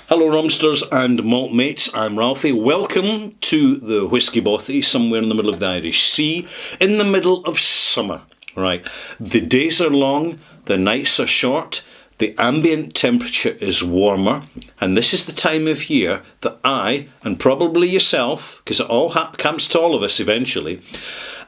Hello rumsters and malt mates, I'm Ralphie. Welcome to the Whisky Bothy, somewhere in the middle of the Irish Sea, in the middle of summer. Right, the days are long, the nights are short, the ambient temperature is warmer, and this is the time of year that I, and probably yourself, because it all comes to all of us eventually,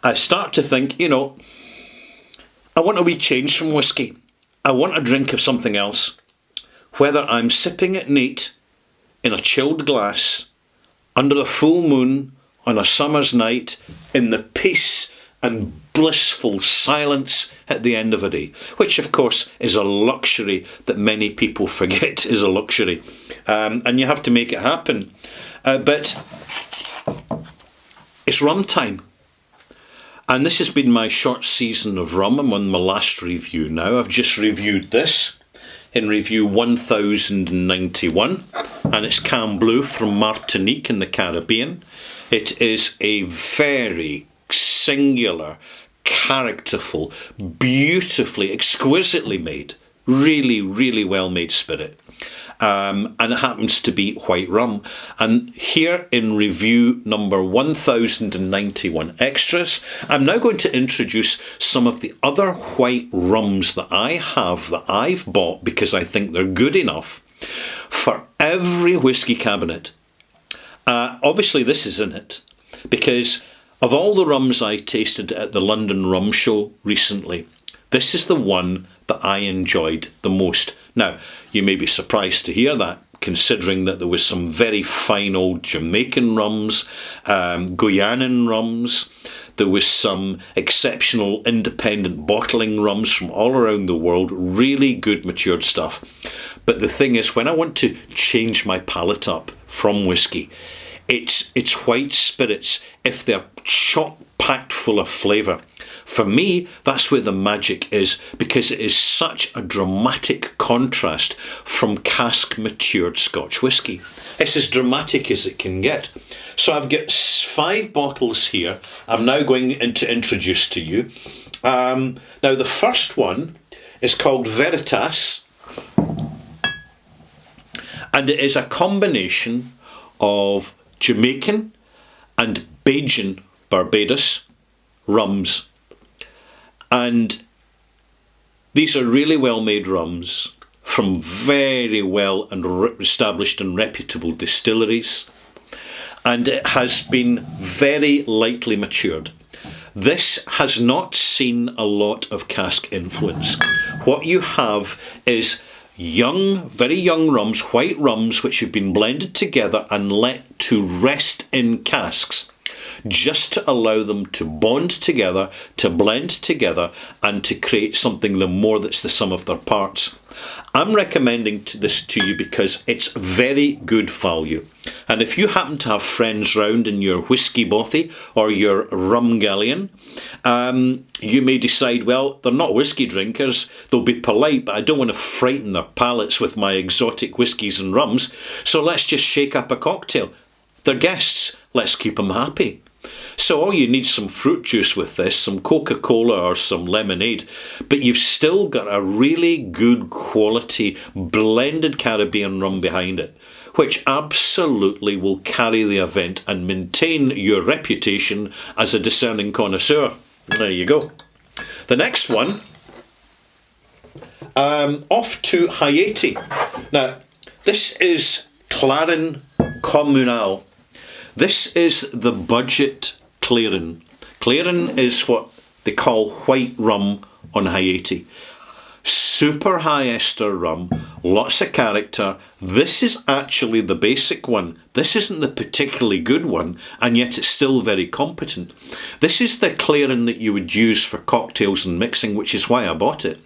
I start to think, I want a wee change from whisky. I want a drink of something else. Whether I'm sipping it neat, in a chilled glass, under a full moon, on a summer's night, in the peace and blissful silence at the end of a day, which of course is a luxury that many people forget is a luxury. And you have to make it happen. But it's rum time. And this has been my short season of rum. I'm on my last review now. I've just reviewed this in review 1091, and it's Cam Bleu from Martinique in the Caribbean. It is a very singular, characterful, beautifully, exquisitely made, really, really well made spirit. And it happens to be white rum. And here in review number 1091 extras, I'm now going to introduce some of the other white rums that I have, that I've bought because I think they're good enough for every whisky cabinet. Obviously this is in it because of all the rums I tasted at the London Rum Show recently, this is the one that I enjoyed the most. Now, you may be surprised to hear that, considering that there was some very fine old Jamaican rums, Guyanan rums, there was some exceptional independent bottling rums from all around the world, really good matured stuff. But the thing is, when I want to change my palate up from whisky, it's white spirits, if they're chock-packed full of flavour. For me, that's where the magic is, because it is such a dramatic contrast from cask-matured Scotch whisky. It's as dramatic as it can get. So I've got 5 bottles here I'm now going to introduce to you. Now, the first one is called Veritas, and it is a combination of Jamaican and Bajan, Barbados, rums. And these are really well-made rums from very well and established and reputable distilleries. And it has been very lightly matured. This has not seen a lot of cask influence. What you have is young, very young rums, white rums, which have been blended together and let to rest in casks, just to allow them to bond together, to blend together, and to create something the more that's the sum of their parts. I'm recommending this to you because it's very good value. And if you happen to have friends round in your whisky bothy or your rum galleon, you may decide, well, they're not whisky drinkers, they'll be polite, but I don't want to frighten their palates with my exotic whiskies and rums, so let's just shake up a cocktail. They're guests, let's keep them happy. So all you need some fruit juice with this, some Coca-Cola or some lemonade, but you've still got a really good quality blended Caribbean rum behind it, which absolutely will carry the event and maintain your reputation as a discerning connoisseur. There you go. The next one, off to Haiti. Now, this is Clairin Communal. This is the budget Clairin. Clairin is what they call white rum on Haiti. Super high ester rum, lots of character. This is actually the basic one. This isn't the particularly good one, and yet it's still very competent. This is the Clairin that you would use for cocktails and mixing, which is why I bought it.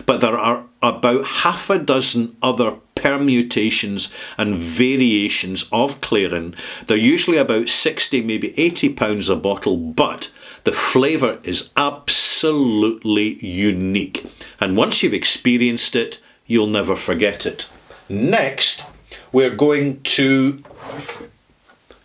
But there are about half a dozen other permutations and variations of Clairin. They're usually about 60, maybe £80 a bottle, but the flavour is absolutely unique. And once you've experienced it, you'll never forget it. Next, we're going to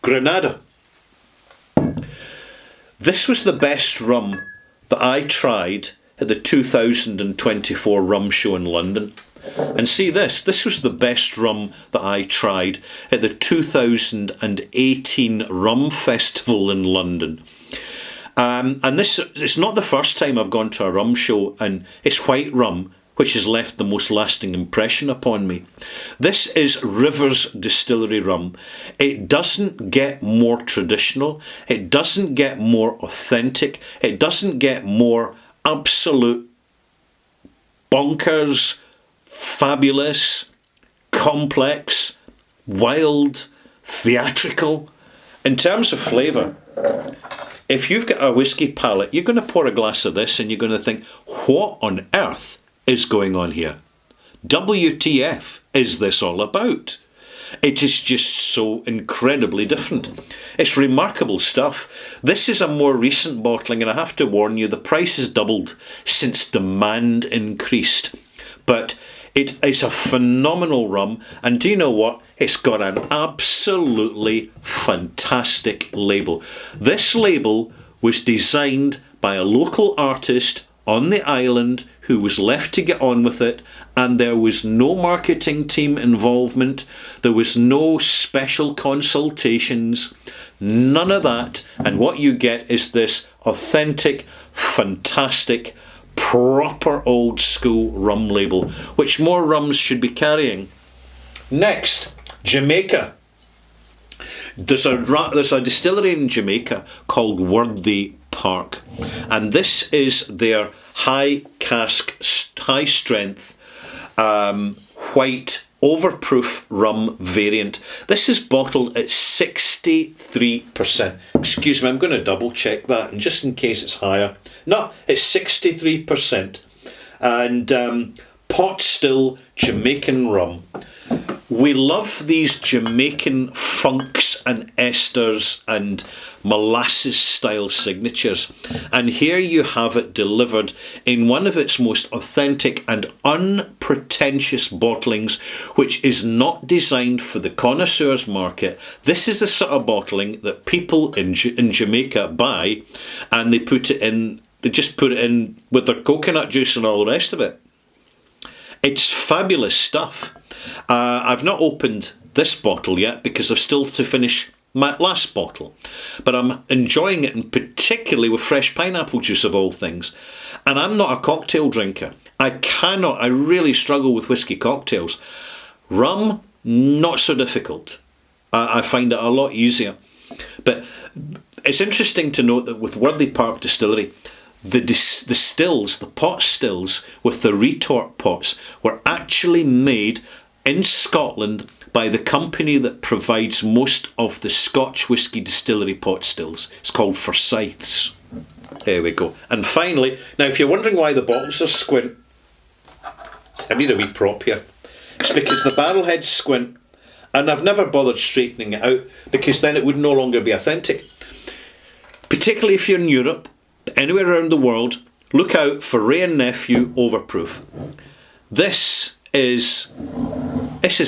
Grenada. This was the best rum that I tried at the 2024 Rum Show in London. And see this. This was the best rum that I tried at the 2018 Rum Festival in London. And this, it's not the first time I've gone to a rum show and it's white rum which has left the most lasting impression upon me. This is Rivers Distillery rum. It doesn't get more traditional. It doesn't get more authentic. It doesn't get more absolute bonkers, fabulous, complex, wild, theatrical. In terms of flavour, if you've got a whisky palate, you're going to pour a glass of this and you're going to think, what on earth is going on here? WTF is this all about? It is just so incredibly different. It's remarkable stuff. This is a more recent bottling, and I have to warn you, the price has doubled since demand increased. But it is a phenomenal rum, and do you know what? It's got an absolutely fantastic label. This label was designed by a local artist on the island who was left to get on with it, and there was no marketing team involvement, there was no special consultations, none of that. And what you get is this authentic, fantastic, proper old school rum label, which more rums should be carrying. Next, Jamaica. There's a distillery in Jamaica called Worthy Park, and this is their high cask, high strength, white overproof rum variant. This is bottled at 63%. Excuse me, I'm going to double check that, and just in case it's higher. No, it's 63%. And pot still Jamaican rum. We love these Jamaican funks and esters and molasses style signatures, and here you have it delivered in one of its most authentic and unpretentious bottlings, which is not designed for the connoisseurs market. This is the sort of bottling that people in Jamaica buy, and they just put it in with their coconut juice and all the rest of it. It's fabulous stuff. I've not opened this bottle yet because I've still to finish my last bottle, but I'm enjoying it, and particularly with fresh pineapple juice of all things. And I'm not a cocktail drinker. I really struggle with whiskey cocktails. Rum, not so difficult. I find it a lot easier. But it's interesting to note that with Worthy Park Distillery, the stills, the pot stills with the retort pots, were actually made in Scotland by the company that provides most of the Scotch whisky distillery pot stills. It's called Forsyths. There we go. And finally, now if you're wondering why the bottles are squint, I need a wee prop here. It's because the barrel head's squint, and I've never bothered straightening it out because then it would no longer be authentic. Particularly if you're in Europe, anywhere around the world, look out for Wray and Nephew Overproof. This is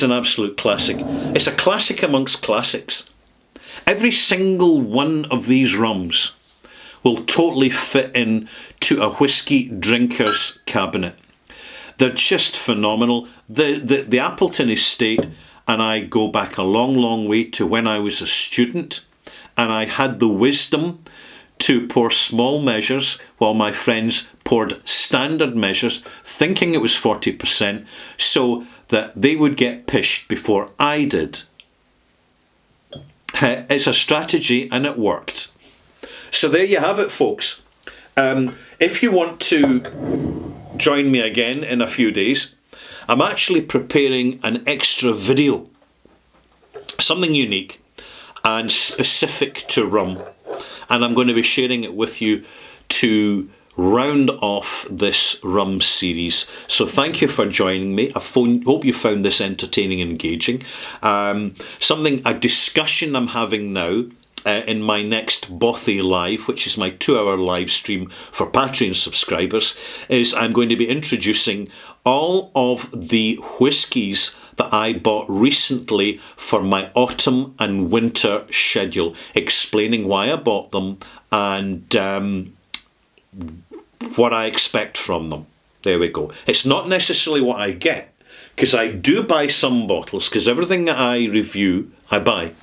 an absolute classic. It's a classic amongst classics. Every single one of these rums will totally fit in to a whiskey drinker's cabinet. They're just phenomenal. The Appleton Estate, and I go back a long, long way to when I was a student, and I had the wisdom to pour small measures while my friends poured standard measures, thinking it was 40%, so that they would get pished before I did. It's a strategy, and it worked. So there you have it, folks. If you want to join me again in a few days, I'm actually preparing an extra video, something unique and specific to rum, and I'm going to be sharing it with you to round off this rum series. So thank you for joining me. I hope you found this entertaining and engaging. A discussion I'm having now in my next Bothy Live, which is my 2-hour live stream for Patreon subscribers, is I'm going to be introducing all of the whiskies that I bought recently for my autumn and winter schedule, explaining why I bought them and what I expect from them. There we go. It's not necessarily what I get, because I do buy some bottles, because everything that I review, I buy.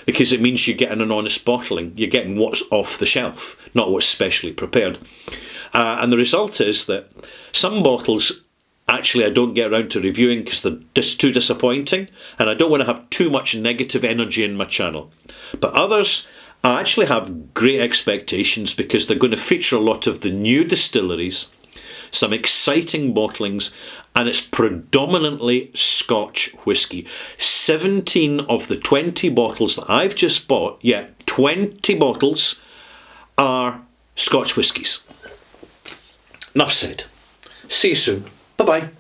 Because it means you're getting an honest bottling. You're getting what's off the shelf, not what's specially prepared. And the result is that some bottles, actually, I don't get around to reviewing because they're just too disappointing, and I don't want to have too much negative energy in my channel. But others, I actually have great expectations because they're going to feature a lot of the new distilleries, some exciting bottlings, and it's predominantly Scotch whisky. 17 of the 20 bottles that I've just bought, 20 bottles are Scotch whiskies. Enough said. See you soon. Bye-bye.